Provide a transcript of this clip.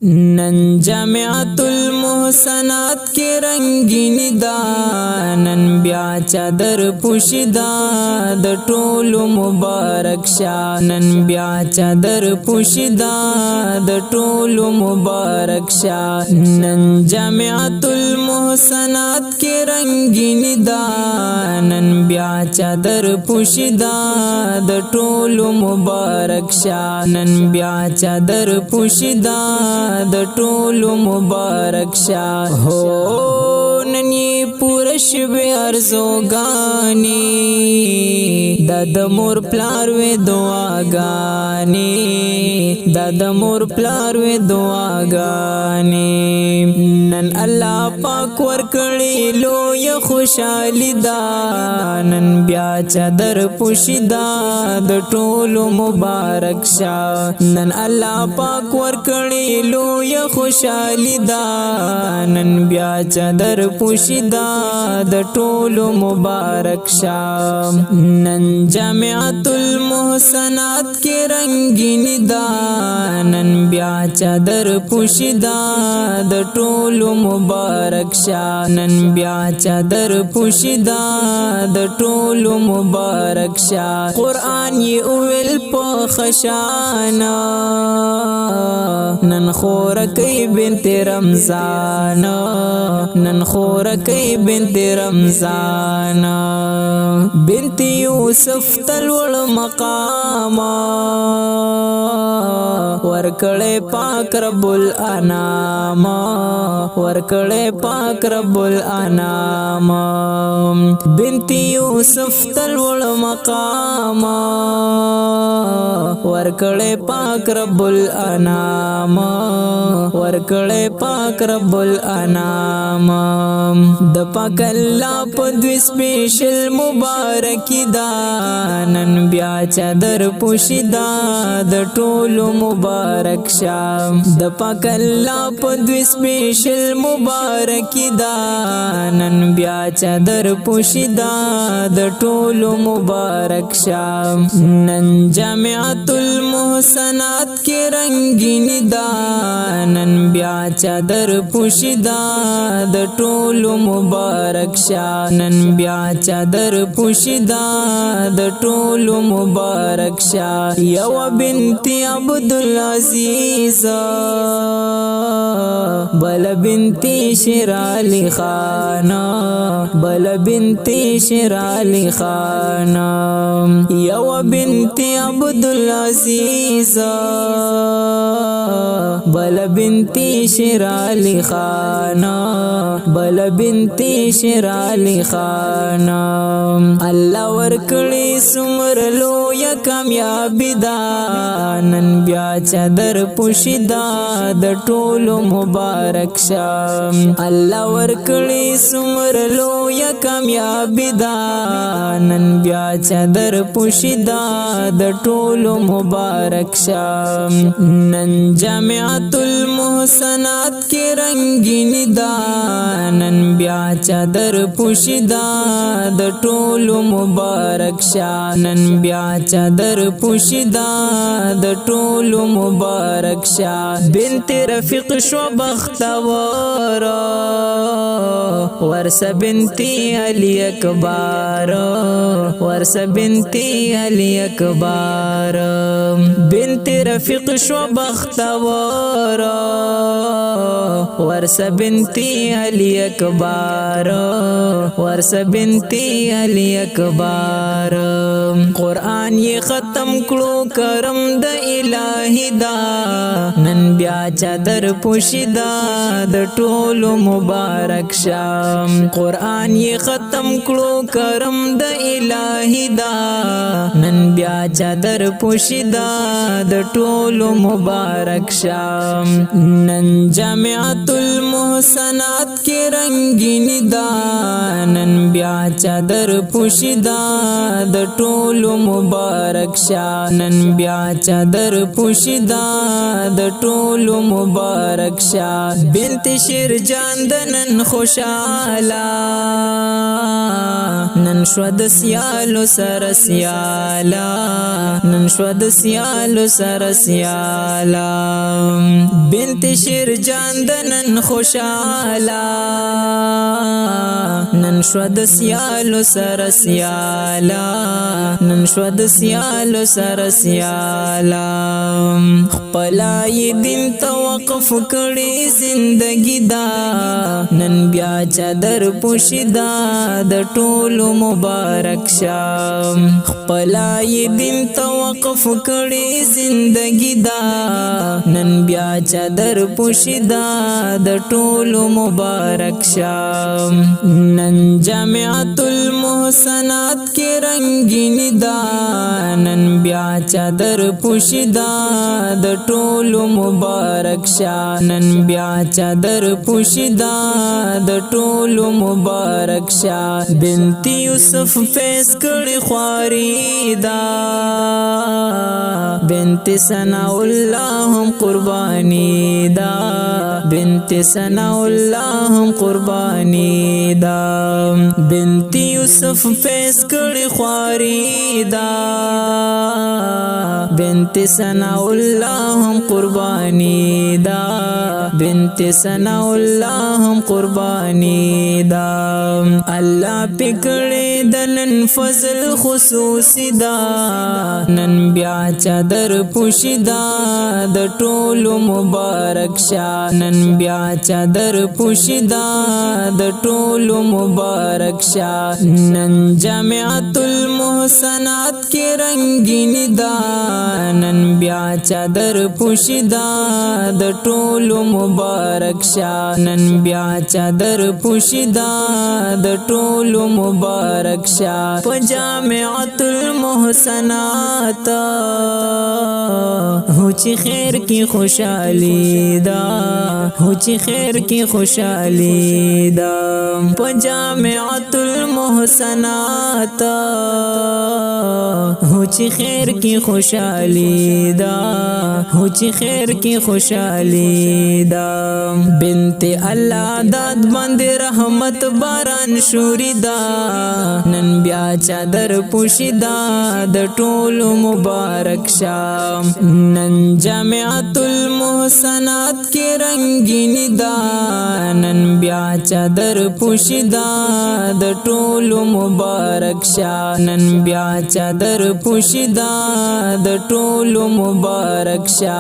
नन जामियातुल मोहसनात के रंगीन दा नन ब्या चादर पुशिदा द टोलु मुबारक शा नन ब्या चादर पुशिदा द टोलु मुबारक शा नन जामियातुल मोहसनात के रंगीन दा नन ब्या चादर पुशिदा द टोलु मुबारक शा नन ब्या चादर पुशिदा द टोलु मुबारक शा हो नन ये पूरश बे अर्ज़ोगानी दाद मोर प्लार वे दुआ गाने दाद मोर प्लार वे दुआ गाने नन अल्लाह पाक वर्कड़ी लो ये खुशाली दा नन ब्या चादर पुशिदा द टोलु मुबारक शा नन अल्लाह पाक वर्कड़ी लो ये खुशाली दा नन ब्या चादर पुशिदा द टोलु मुबारक शा नन जामियातुल मोहसनात के रंगीन दा नन ब्या चादर पुशिदा द टोलु मुबारक शा नन ब्या चादर पुशिदा द टोलु मुबारक शा कुरान ये उविल प खशाना नन खोरकई बिनत रमजान नन खोरकई बिनत रमजान बिनत यूसुफ तलवड़ मकामा वर्कड़े पाक रब्बुल अनाम वर्कड़े पाक रब्बुल अनाम बिनत यूसुफ तलवड़ मकामा वर्कड़े पाक रब्बुल अनाम वर्कड़े पाक रब्बुल अनाम द पाक अल्लाह पद्वी स्पेशल मुबारकी दा नन ब्या चादर पुशिदा द टोलु मुबारक शा द पाक अल्लाह पद्वी स्पेशल मुबारकी दा नन ब्या चादर पुशिदा द टोलु मुबारक शा नन जामियातुल मोहसनात के रंगीन दा नन ब्या चादर पुशिदा द टोलु मुबारक शा नन ब्या चादर पुशिदा द टोलु मुबारक शा यवा बिनती अब्दुल अजीज बल बिनती शेराली खाना बल बिनती शेराली खाना यवा बिनती अब्दुल अजीज बल बिनती शेराली खाना बल बिनती शेराली खाना अल्लाह वर्कड़ी सुमर लो या कामयाबी दा नन ब्या चादर पुशिदा द टोलु मुबारक शा अल्लाह वर्कड़ी सुमर लो या कामयाबी दा नन ब्या चादर पुशिदा द टोलु मुबारक शा नन जामियातुल मोहसनात के रंगीन दा नन ब्या चादर पुशिदा द टोलु मुबारक शा नन ब्या चादर पुशिदा द टोलु मुबारक शा बिनत रफीक शो बख्तवर वर्ष बिनती अली अकबर वर्ष बिनती अली अकबर बिनत रफीक शो बख्तवर वर्ष बिनती अली अकबर वर्ष बिनती अली अकबर कुरान ये खत्म करो करम द इलाही दा नन ब्या चादर पुशिदा द टोलु मुबारक शा कुरान ये खत्म करो करम द इलाही दा नन ब्या चादर पुशिदा द टोलु मुबारक शा नन जामियातुल मोहसनात के रंगीन दा नन ब्या चादर पुशिदा द टोलु ټولو مبارک شا نن بیا چادر پوشیدا د ټولو مبارک شا بنت شیر جان د نن خوشاله نن شو د سیالو سره سیالا نن شو د سیالو سره سیالا بنت شیر جان د نن خوشاله نن شو د سیالو سره سیالا نن شو د سیالو سره سیالا خپلای دین توقف کړي زندگی دا نن بیا چادر پوشیدا د ټولو مبارک شا خپلای دین توقف کړي زندگی دا نن بیا چادر پوشیدا د ټولو مبارک شا نن جامعۃ المحسنات کې رنگین دا نن بیا چادر پوشیدا د ټولو مبارک شا نن بیا چادر پوشیدا د ټولو مبارک شا بنت یوسف فیس کړي خواري دا بنت ثنا الله هم قربانی دا بنت ثنا الله هم قربانی دا بنت یوسف فیس کړي خواري دا بنت ثنا الله هم قربانی دا بنت ثنا الله هم قربانی دا الله پکړې د نن فضل خصوصي دا نن بیا چادر پوشیدا د ټولو مبارک شا نن بیا چادر پوشیدا د ټولو مبارک شا نن جامعۃ المحسنات کې رنگین دا نن بیا چادر پوشیدا د ټولو مبارک شا نن بیا چادر پوشیدا د ټولو مبارک شا په جامعۃ المحسنات هو چې خیر کې خوشالي دا هو چې خیر کې خوشالي دا په جامعۃ المحسنات هو چې خیر کې خوشالي دا هو چې خیر کې خوشالي دا بنت الله داد باندې رحمت باران شوري دا نن بیا چادر پوشیدا د ټولو مبارک شا نن جامعۃ المحسنات کې رنگین دا نن بیا چادر پوشیدا د ټولو مبارک شا نن بیا چادر پوشیدا د ټولو مبارک شا